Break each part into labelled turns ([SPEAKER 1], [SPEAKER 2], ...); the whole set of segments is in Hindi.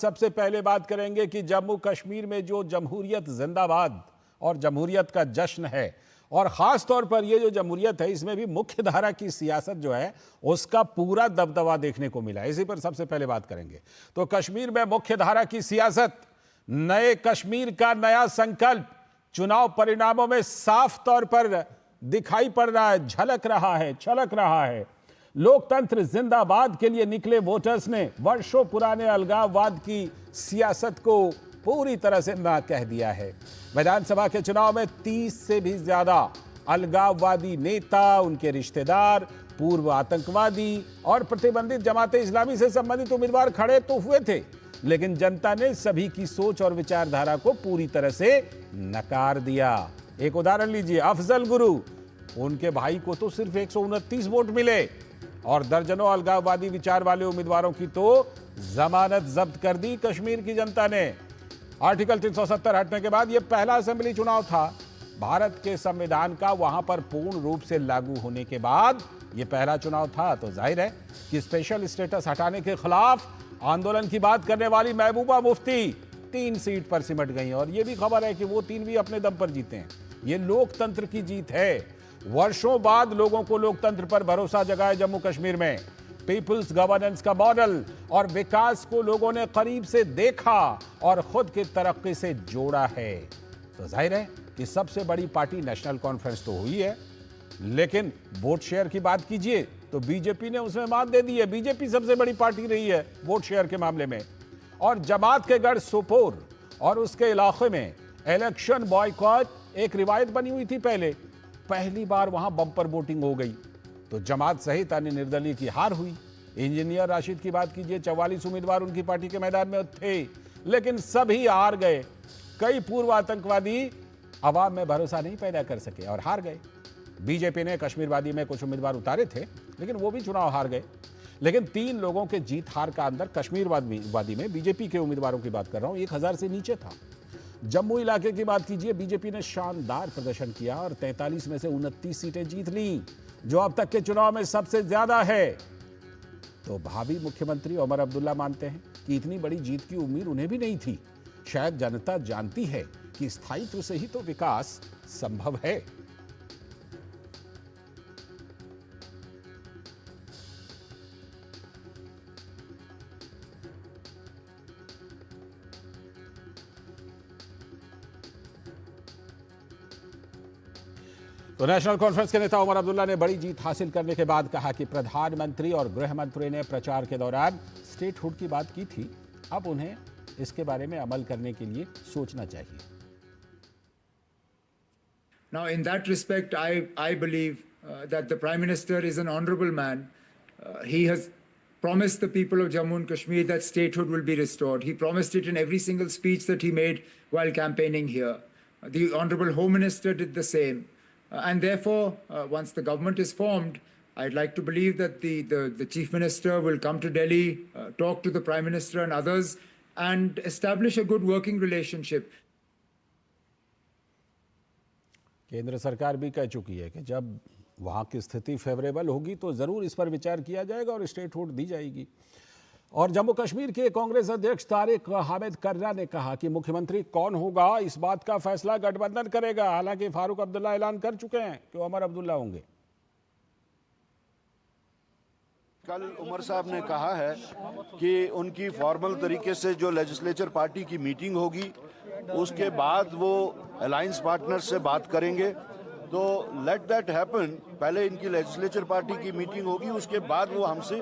[SPEAKER 1] सबसे पहले बात करेंगे कि जम्मू कश्मीर में जो जमहूरियत जिंदाबाद और जमहूरियत का जश्न है, और खास तौर पर ये जो जमहूरियत है इसमें भी मुख्य धारा की सियासत जो है उसका पूरा दबदबा देखने को मिला। इसी पर सबसे पहले बात करेंगे। तो कश्मीर में मुख्य धारा की सियासत, नए कश्मीर का नया संकल्प चुनाव परिणामों में साफ तौर पर दिखाई पड़ रहा है, झलक रहा है, छलक रहा है। लोकतंत्र जिंदाबाद के लिए निकले वोटर्स ने वर्षों पुराने अलगाववाद की सियासत को पूरी तरह से ना कह दिया है। विधानसभा के चुनाव में 30 से भी ज्यादा अलगाववादी नेता, उनके रिश्तेदार, पूर्व आतंकवादी और प्रतिबंधित जमाते इस्लामी से संबंधित उम्मीदवार खड़े तो हुए थे, लेकिन जनता ने सभी की सोच और विचारधारा को पूरी तरह से नकार दिया। एक उदाहरण लीजिए, अफजल गुरु, उनके भाई को तो सिर्फ 129 वोट मिले और दर्जनों अलगाववादी विचार वाले उम्मीदवारों की तो जमानत जब्त कर दी कश्मीर की जनता ने। आर्टिकल 370 हटने के बाद यह पहला असेंबली चुनाव था भारत के संविधान का वहां पर पूर्ण रूप से लागू होने के बाद यह पहला चुनाव था। तो जाहिर है कि स्पेशल स्टेटस हटाने के खिलाफ आंदोलन की बात करने वाली महबूबा मुफ्ती 3 सीट पर सिमट गई, और यह भी खबर है कि वो 3 भी अपने दम पर जीते हैं। ये लोकतंत्र की जीत है। वर्षों बाद लोगों को लोकतंत्र पर भरोसा जगाया जम्मू कश्मीर में। पीपुल्स गवर्नेंस का मॉडल और विकास को लोगों ने करीब से देखा और खुद की तरक्की से जोड़ा है। तो जाहिर है कि सबसे बड़ी पार्टी नेशनल कॉन्फ्रेंस तो हुई है, लेकिन वोट शेयर की बात कीजिए तो बीजेपी ने उसमें मात दे दी है। बीजेपी सबसे बड़ी पार्टी रही है वोट शेयर के मामले में। और जमात के गढ़ सोपोर और उसके इलाके में इलेक्शन बॉयकॉट एक रिवायत बनी हुई थी। पहली बार वहां बम्पर वोटिंग हो गई तो जमात सहित अन्य निर्दलीय की हार हुई। इंजीनियर राशिद की बात कीजिए, 44 उम्मीदवार उनकी पार्टी के मैदान में थे, लेकिन सभी हार गए। कई पूर्व आतंकवादी अवाम में भरोसा नहीं पैदा कर सके और हार गए। बीजेपी ने कश्मीरवादी में कुछ उम्मीदवार उतारे थे, लेकिन वो भी चुनाव हार गए। लेकिन 3 लोगों के जीत हार का अंदर कश्मीरवादी में बीजेपी के उम्मीदवारों की बात कर रहा हूं 1000 से नीचे था। जम्मू इलाके की बात कीजिए, बीजेपी ने शानदार प्रदर्शन किया और 43 में से 29 सीटें जीत ली, जो अब तक के चुनाव में सबसे ज्यादा है। तो भावी मुख्यमंत्री उमर अब्दुल्ला मानते हैं कि इतनी बड़ी जीत की उम्मीद उन्हें भी नहीं थी। शायद जनता जानती है कि स्थायित्व से ही तो विकास संभव है। तो नेशनल कॉन्फ्रेंस के नेता उमर अब्दुल्ला ने बड़ी जीत हासिल करने के बाद कहा कि प्रधानमंत्री और गृह मंत्री ने प्रचार के दौरान स्टेटहुड की बात की थी, अब उन्हें इसके बारे में अमल करने के लिए सोचना चाहिए।
[SPEAKER 2] Now, in that respect, I believe that the Prime Minister is an honorable man. He has promised the people of Jammu and Kashmir that statehood will be restored. He promised it in every single speech that he made while campaigning here. The Honorable Home Minister did the same. And therefore, once the government is formed, I'd like to believe that the Chief Minister will come to Delhi, talk to the Prime Minister and others, and establish a good working relationship.
[SPEAKER 1] केंद्र सरकार भी कह चुकी है कि जब वहाँ की स्थिति फेवरेबल होगी तो ज़रूर इस पर विचार किया जाएगा और स्टेटहुड दी जाएगी। और जम्मू कश्मीर के कांग्रेस अध्यक्ष तारिक हामिद कर्रा ने कहा कि मुख्यमंत्री कौन होगा इस बात का फैसला गठबंधन करेगा। हालांकि फारूक अब्दुल्ला ऐलान कर चुके हैं कि उमर अब्दुल्ला होंगे।
[SPEAKER 3] कल उमर साहब ने कहा है कि उनकी फॉर्मल तरीके से जो लेजिस्लेचर पार्टी की मीटिंग होगी उसके बाद वो अलायंस पार्टनर से बात करेंगे। तो लेट दैट हैपन। पहले इनकी लेजिस्लेचर पार्टी की मीटिंग होगी, उसके बाद वो हमसे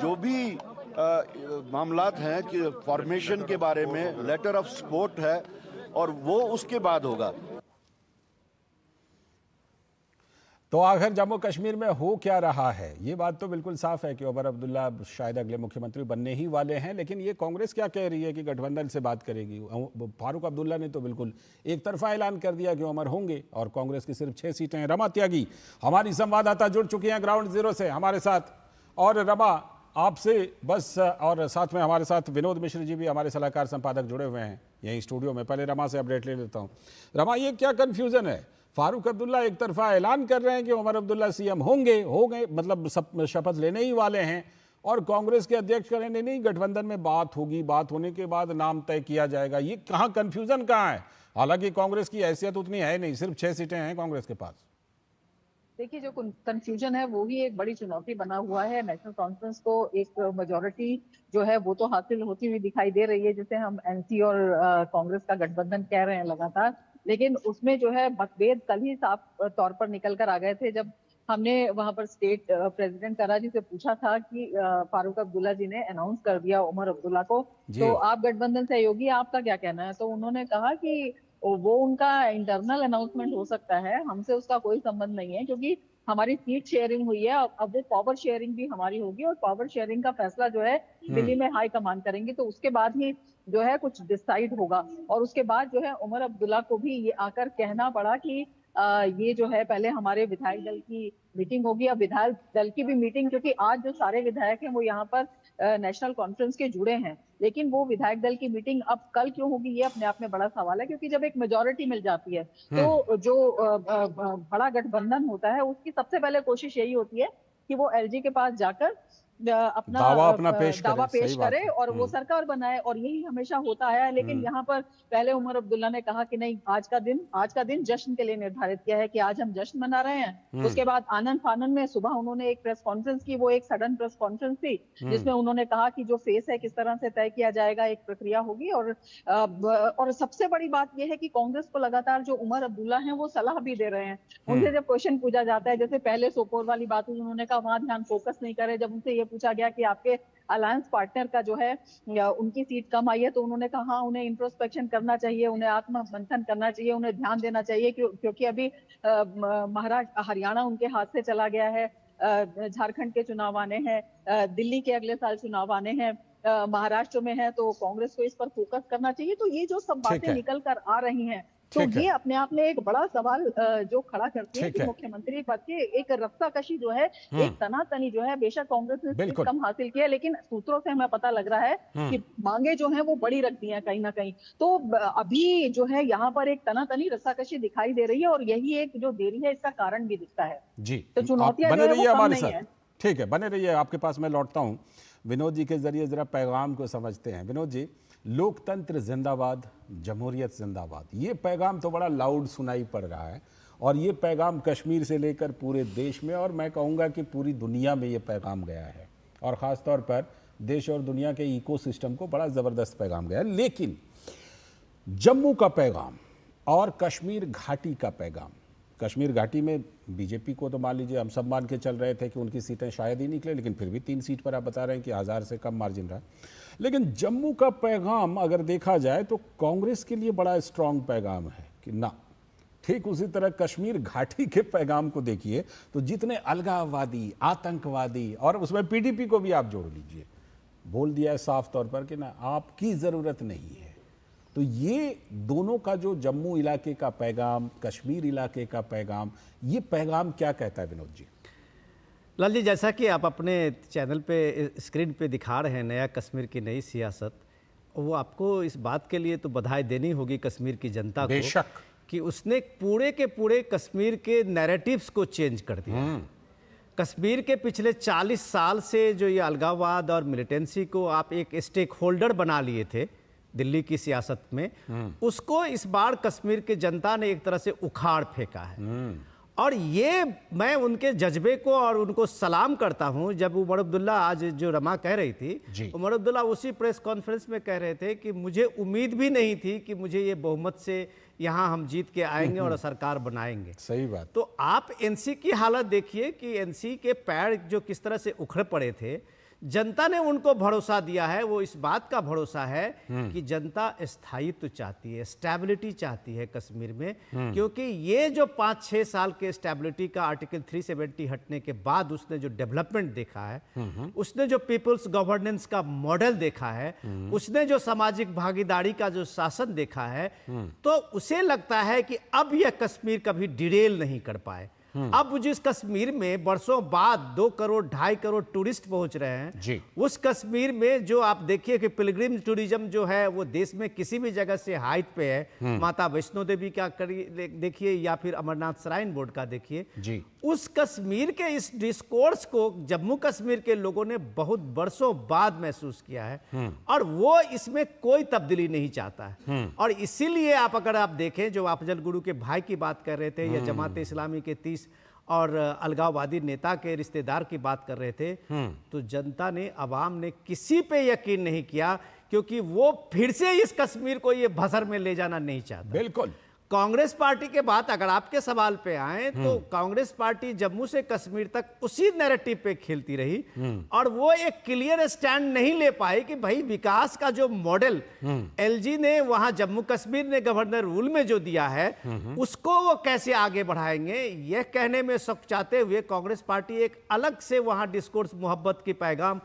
[SPEAKER 3] जो भी मामलात हैं कि फॉर्मेशन के बारे में लेटर ऑफ सपोर्ट है और वो उसके बाद होगा।
[SPEAKER 1] तो आखिर जम्मू कश्मीर में हो क्या रहा है, ये बात तो बिल्कुल साफ है कि उमर अब्दुल्ला शायद अगले मुख्यमंत्री बनने ही वाले हैं। लेकिन ये कांग्रेस क्या कह रही है कि गठबंधन से बात करेगी। फारूक अब्दुल्ला ने तो बिल्कुल एक तरफा ऐलान कर दिया कि उमर होंगे और कांग्रेस की सिर्फ 6 सीटें हैं। रमा त्यागी हमारी संवाददाता जुड़ चुकी हैं ग्राउंड जीरो से हमारे साथ। और रमा, आपसे बस, और साथ में हमारे साथ विनोद मिश्र जी भी हमारे सलाहकार संपादक जुड़े हुए हैं यहीं स्टूडियो में। पहले रमा से अपडेट ले लेता हूं। रमा, ये क्या कंफ्यूजन है? फारूक अब्दुल्ला एक तरफा ऐलान कर रहे हैं कि उमर अब्दुल्ला सीएम होंगे, मतलब शपथ लेने ही वाले हैं, और कांग्रेस के अध्यक्ष कह रहे हैं नहीं गठबंधन में बात होगी, बात होने के बाद नाम तय किया जाएगा। ये कहाँ कंफ्यूजन कहाँ है? हालांकि कांग्रेस की हैसियत उतनी है नहीं, सिर्फ 6 सीटें हैं कांग्रेस के पास।
[SPEAKER 4] देखिए, जो कंफ्यूजन है वो ही एक बड़ी चुनौती बना हुआ है। नेशनल कॉन्फ्रेंस को एक मेजोरिटी जो है वो तो हासिल होती हुई दिखाई दे रही है, जिसे हम एनसी और कांग्रेस का गठबंधन कह रहे हैं लगातार, लेकिन उसमें जो है मतभेद कल ही साफ तौर पर निकल कर आ गए थे जब हमने वहां पर स्टेट प्रेसिडेंट कराची से पूछा था कि फारूक अब्दुल्ला जी ने अनाउंस कर दिया उमर अब्दुल्ला को, तो आप गठबंधन सहयोगी आपका क्या कहना है? तो उन्होंने कहा कि वो उनका इंटरनल अनाउंसमेंट हो सकता है, हमसे उसका कोई संबंध नहीं है, क्योंकि हमारी सीट शेयरिंग हुई है। अब वो पावर शेयरिंग भी हमारी होगी और पावर शेयरिंग का फैसला जो है दिल्ली में हाई कमान करेंगे, तो उसके बाद ही जो है कुछ डिसाइड होगा। और उसके बाद जो है उमर अब्दुल्ला को भी ये आकर कहना पड़ा कि ये जो है पहले हमारे विधायक दल की मीटिंग होगी। अब विधायक दल की भी मीटिंग, क्योंकि आज जो सारे विधायक हैं वो यहाँ पर नेशनल कॉन्फ्रेंस के जुड़े हैं, लेकिन वो विधायक दल की मीटिंग अब कल क्यों होगी ये अपने आप में बड़ा सवाल है, क्योंकि जब एक मेजोरिटी मिल जाती है तो जो बड़ा गठबंधन होता है उसकी सबसे पहले कोशिश यही होती है कि वो एलजी के पास जाकर
[SPEAKER 1] दावा
[SPEAKER 4] पेश करे और वो सरकार बनाए, और यही हमेशा होता है। लेकिन यहाँ पर पहले उमर अब्दुल्ला ने कहा कि नहीं, आज का दिन जश्न के लिए निर्धारित किया है कि आज हम जश्न मना रहे हैं। उसके बाद आनंद फानन में सुबह उन्होंने एक प्रेस कॉन्फ्रेंस की, वो एक सडन प्रेस कॉन्फ्रेंस थी जिसमें उन्होंने कहा कि जो फेस है किस तरह से तय किया जाएगा, एक प्रक्रिया होगी। और सबसे बड़ी बात यह है कि कांग्रेस को लगातार जो उमर अब्दुल्ला है वो सलाह भी दे रहे हैं। उनसे जब क्वेश्चन पूछा जाता है, जैसे पहले सोपोर वाली बात हुई, उन्होंने कहा वहां ध्यान फोकस नहीं करे। जब उनसे पूछा गया कि आपके अलायंस पार्टनर का जो है उनकी सीट कम आई है, तो उन्होंने कहा हाँ, उन्हें इंट्रोस्पेक्शन करना चाहिए, उन्हें आत्ममंथन करना चाहिए, उन्हें ध्यान देना चाहिए, क्योंकि अभी महाराष्ट्र हरियाणा उनके हाथ से चला गया है, झारखंड के चुनाव आने हैं, दिल्ली के अगले साल चुनाव आने हैं, महाराष्ट्र में है, तो कांग्रेस को इस पर फोकस करना चाहिए। तो ये जो सब बातें निकल कर आ रही हैं, तो ये अपने आप में एक बड़ा सवाल जो खड़ा करती है कि मुख्यमंत्री पद के एक रस्साकशी जो है, एक तनातनी जो है, बेशक कांग्रेस ने सीट कम हासिल किया, लेकिन सूत्रों से हमें पता लग रहा है कि मांगे जो हैं वो बड़ी रख दी हैं कहीं ना कहीं। तो अभी जो है यहाँ पर एक तनातनी रस्साकशी दिखाई दे रही है, और यही एक जो देरी है इसका कारण भी दिखता है
[SPEAKER 1] जी।
[SPEAKER 4] तो चुनौतियां
[SPEAKER 1] बने रहिए हमारे साथ, ठीक है, बने रहिए। आपके पास मैं लौटता हूँ, विनोद जी के जरिए जरा पैगाम को समझते हैं। विनोद जी, लोकतंत्र जिंदाबाद, जमहूरियत जिंदाबाद, ये पैगाम तो बड़ा लाउड सुनाई पड़ रहा है, और ये पैगाम कश्मीर से लेकर पूरे देश में, और मैं कहूँगा कि पूरी दुनिया में ये पैगाम गया है, और ख़ास तौर पर देश और दुनिया के इकोसिस्टम को बड़ा ज़बरदस्त पैगाम गया है। लेकिन जम्मू का पैगाम और कश्मीर घाटी का पैगाम, कश्मीर घाटी में बीजेपी को तो मान लीजिए हम सब मान के चल रहे थे कि उनकी सीटें शायद ही निकले, लेकिन फिर भी 3 सीट पर आप बता रहे हैं कि 1000 से कम मार्जिन रहा। लेकिन जम्मू का पैगाम अगर देखा जाए तो कांग्रेस के लिए बड़ा स्ट्रांग पैगाम है कि ना। ठीक उसी तरह कश्मीर घाटी के पैगाम को देखिए तो जितने अलगाववादी, आतंकवादी, और उसमें पीडीपी को भी आप जोड़ लीजिए, बोल दिया है साफ तौर पर कि ना, आपकी ज़रूरत नहीं है। तो ये दोनों का जो जम्मू इलाके का पैगाम, कश्मीर इलाके का पैगाम, ये पैगाम क्या कहता है विनोद जी?
[SPEAKER 5] लाल जी, जैसा कि आप अपने चैनल पे स्क्रीन पे दिखा रहे हैं नया कश्मीर की नई सियासत, वो आपको इस बात के लिए तो बधाई देनी होगी कश्मीर की जनता को कि उसने पूरे के पूरे कश्मीर के नैरेटिव्स को चेंज कर दिया। कश्मीर के पिछले 40 साल से जो ये अलगाववाद और मिलिटेंसी को आप एक स्टेक होल्डर बना लिए थे दिल्ली की सियासत में, उसको इस बार कश्मीर की जनता ने एक तरह से उखाड़ फेंका है। और ये मैं उनके जज्बे को और उनको सलाम करता हूं। जब उमर अब्दुल्ला, आज जो रमा कह रही थी, उमर अब्दुल्ला उसी प्रेस कॉन्फ्रेंस में कह रहे थे कि मुझे उम्मीद भी नहीं थी कि मुझे ये बहुमत से यहाँ हम जीत के आएंगे और सरकार बनाएंगे।
[SPEAKER 1] सही बात।
[SPEAKER 5] तो आप एनसी की हालत देखिए कि एनसी के पैर जो किस तरह से उखड़ पड़े थे, जनता ने उनको भरोसा दिया है। वो इस बात का भरोसा है कि जनता स्थायित्व चाहती है, स्टेबिलिटी चाहती है कश्मीर में, क्योंकि ये जो 5-6 साल के स्टेबिलिटी का आर्टिकल 370 हटने के बाद उसने जो डेवलपमेंट देखा है, उसने जो पीपल्स गवर्नेंस का मॉडल देखा है, उसने जो सामाजिक भागीदारी का जो शासन देखा है, तो उसे लगता है कि अब यह कश्मीर कभी डिरेल नहीं कर पाए। अब जिस कश्मीर में बरसों बाद 2 करोड़ 2.5 करोड़ टूरिस्ट पहुंच रहे हैं
[SPEAKER 1] जी।
[SPEAKER 5] उस कश्मीर में जो आप देखिए कि पिलग्रिम टूरिज्म जो है वो देश में किसी भी जगह से हाइट पे है। माता वैष्णो देवी का देखिए या फिर अमरनाथ श्राइन बोर्ड का देखिए
[SPEAKER 1] जी।
[SPEAKER 5] उस कश्मीर के इस डिस्कोर्स को जम्मू कश्मीर के लोगों ने बहुत बरसों बाद महसूस किया है और वो इसमें कोई तब्दीली नहीं चाहता है। और इसीलिए अगर आप देखें जो अफजल गुरु के भाई की बात कर रहे थे या जमात इस्लामी के 30 और अलगाववादी नेता के रिश्तेदार की बात कर रहे थे, तो जनता ने, अवाम ने किसी पे यकीन नहीं किया, क्योंकि वो फिर से इस कश्मीर को ये भसर में ले जाना नहीं चाहता।
[SPEAKER 1] बिल्कुल।
[SPEAKER 5] कांग्रेस पार्टी के बाद अगर आपके सवाल पे आए तो कांग्रेस पार्टी जम्मू से कश्मीर तक उसी नैरेटिव पे खेलती रही और वो एक क्लियर स्टैंड नहीं ले पाई कि भाई विकास का जो मॉडल एलजी ने वहां जम्मू कश्मीर ने गवर्नर रूल में जो दिया है उसको वो कैसे आगे बढ़ाएंगे। यह कहने में सख्त चाहते हुए कांग्रेस पार्टी एक अलग से वहां डिस्कोर्स, मोहब्बत की पैगाम,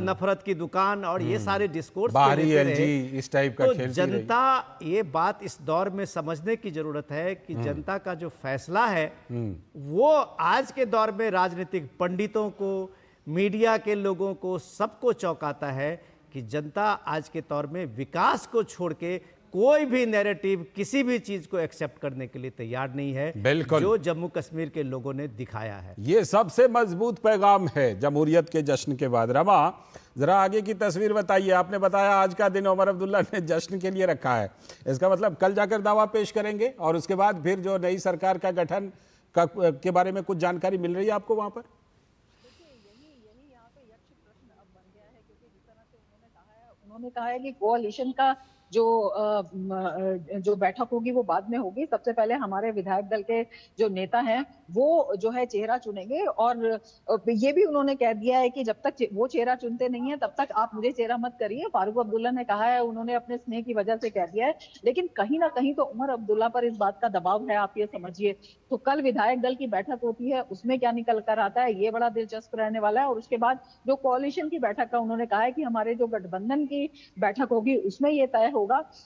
[SPEAKER 5] नफरत की दुकान और ये सारे डिस्कोर्स
[SPEAKER 1] बाहरी एलजी इस टाइप का खेलती रही।
[SPEAKER 5] जनता ये बात इस दौर में समझने की जरूरत है कि जनता का जो फैसला है वो आज के दौर में राजनीतिक पंडितों को, मीडिया के लोगों को, सबको चौंकाता है कि जनता आज के दौर में विकास को छोड़ के कोई भी नैरेटिव, किसी भी चीज को एक्सेप्ट करने के लिए तैयार नहीं है।
[SPEAKER 1] बिल्कुल।
[SPEAKER 5] जो जम्मू कश्मीर के लोगों ने दिखाया है,
[SPEAKER 1] ये सबसे मजबूत पैगाम है जमहूरियत के जश्न के बाद। रमा, जरा आगे की तस्वीर बताइए। आपने बताया आज का दिन उमर अब्दुल्ला ने जश्न के लिए रखा है, इसका मतलब कल जाकर दावा पेश करेंगे और उसके बाद फिर जो नई सरकार का गठन के बारे में कुछ जानकारी मिल रही है आपको वहां पर?
[SPEAKER 4] यही यहाँ पे यक्ष प्रश्न अब बन गया है, क्योंकि जिस तरह से उन्होंने कहा है कि कोalition का जो बैठक होगी वो बाद में होगी। सबसे पहले हमारे विधायक दल के जो नेता हैं वो जो है चेहरा चुनेंगे और ये भी उन्होंने कह दिया है कि जब तक वो चेहरा चुनते नहीं है तब तक आप मुझे चेहरा मत करिए। फारूक अब्दुल्ला ने कहा है, उन्होंने अपने स्नेह की वजह से कह दिया है, लेकिन कहीं ना कहीं तो उमर अब्दुल्ला पर इस बात का दबाव है, आप ये समझिए। तो कल विधायक दल की बैठक होती है, उसमें क्या निकल कर आता है ये बड़ा दिलचस्प रहने वाला है। और उसके बाद जो कोalition की बैठक का उन्होंने कहा है कि हमारे जो गठबंधन की बैठक होगी उसमें ये तय होगा,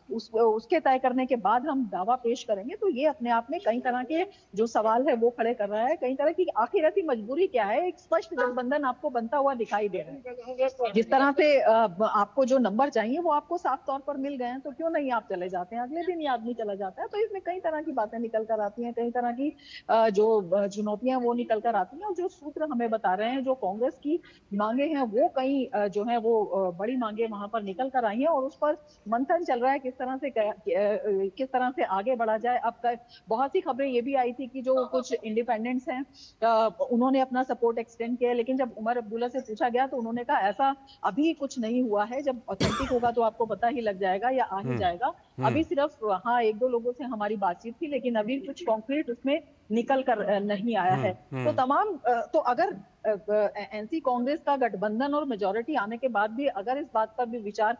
[SPEAKER 4] उसके तय करने के बाद हम दावा पेश करेंगे। तो ये अपने आप में कई तरह के जो सवाल है वो खड़े कर रहा है, कई तरह की आखिर ऐसी मजबूरी क्या है। एक स्पष्ट गठबंधन आपको बनता हुआ दिखाई दे रहा है, जिस तरह से आपको जो नंबर चाहिए वो आपको साफ तौर पर मिल गए हैं, तो क्यों नहीं आप चले जाते हैं, अगले दिन ये आदमी चला जाता है। तो इसमें कई तरह की बातें निकल कर आती हैं, कई तरह की जो चुनौतियां वो निकल कर आती हैं। और जो सूत्र हमें बता रहे हैं, जो कांग्रेस की मांगे हैं वो कई जो है वो बड़ी मांगे वहां पर निकल कर आई हैं और उस पर मंथन चल रहा है किस तरह से आगे बढ़ा जाए। अब बहुत सी खबरें ये भी आई थी कि जो कुछ इंडिपेंडेंट्स हैं उन्होंने अपना सपोर्ट एक्सटेंड किया, लेकिन जब उमर अब्दुल्ला से पूछा गया तो उन्होंने कहा ऐसा अभी कुछ नहीं हुआ है, जब ऑथेंटिक होगा तो आपको पता ही लग जाएगा या आ ही जाएगा। अभी सिर्फ हाँ 1-2 लोगों से हमारी बातचीत थी, लेकिन अभी कुछ कॉन्क्रीट उसमें निकल कर नहीं आया है। तो तमाम तो अगर एनसी कांग्रेस का गठबंधन और मेजोरिटी आने के बाद भी अगर इस बात पर भी विचार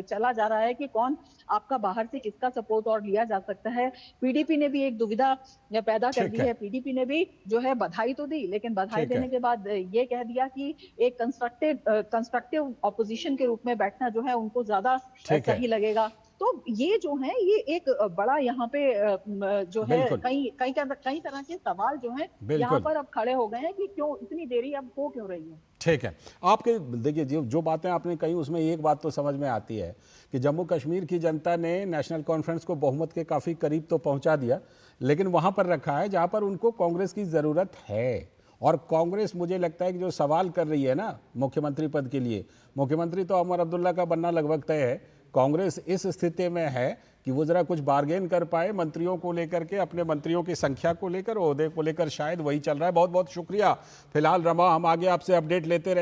[SPEAKER 4] चला जा रहा है कि कौन आपका बाहर से किसका सपोर्ट और लिया जा सकता है। पीडीपी ने भी एक दुविधा पैदा कर दी है। पीडीपी ने भी जो है बधाई तो दी, लेकिन बधाई देने के बाद ये कह दिया कि एक कंस्ट्रक्टिव ऑपोजिशन के रूप में बैठना जो है उनको ज्यादा सही लगेगा। तो ये जो है ये एक बड़ा यहाँ पे जो है कई तरह के सवाल जो है यहाँ पर अब खड़े हो गए हैं कि क्यों इतनी देरी अब हो क्यों रही है।
[SPEAKER 1] ठीक है, आपके देखिए जो बातें आपने कही उसमें एक बात तो समझ में आती है कि जम्मू कश्मीर की जनता ने नेशनल कॉन्फ्रेंस को बहुमत के काफ़ी करीब तो पहुंचा दिया, लेकिन वहां पर रखा है जहां पर उनको कांग्रेस की ज़रूरत है। और कांग्रेस मुझे लगता है कि जो सवाल कर रही है ना मुख्यमंत्री पद के लिए, मुख्यमंत्री तो उमर अब्दुल्ला का बनना लगभग तय है। कांग्रेस इस स्थिति में है कि वो जरा कुछ बार्गेन कर पाए मंत्रियों को लेकर के, अपने मंत्रियों की संख्या को लेकर, ओहदे को लेकर, शायद वही चल रहा है। बहुत बहुत शुक्रिया। फिलहाल रमा, हम आगे आपसे अपडेट लेते रहे।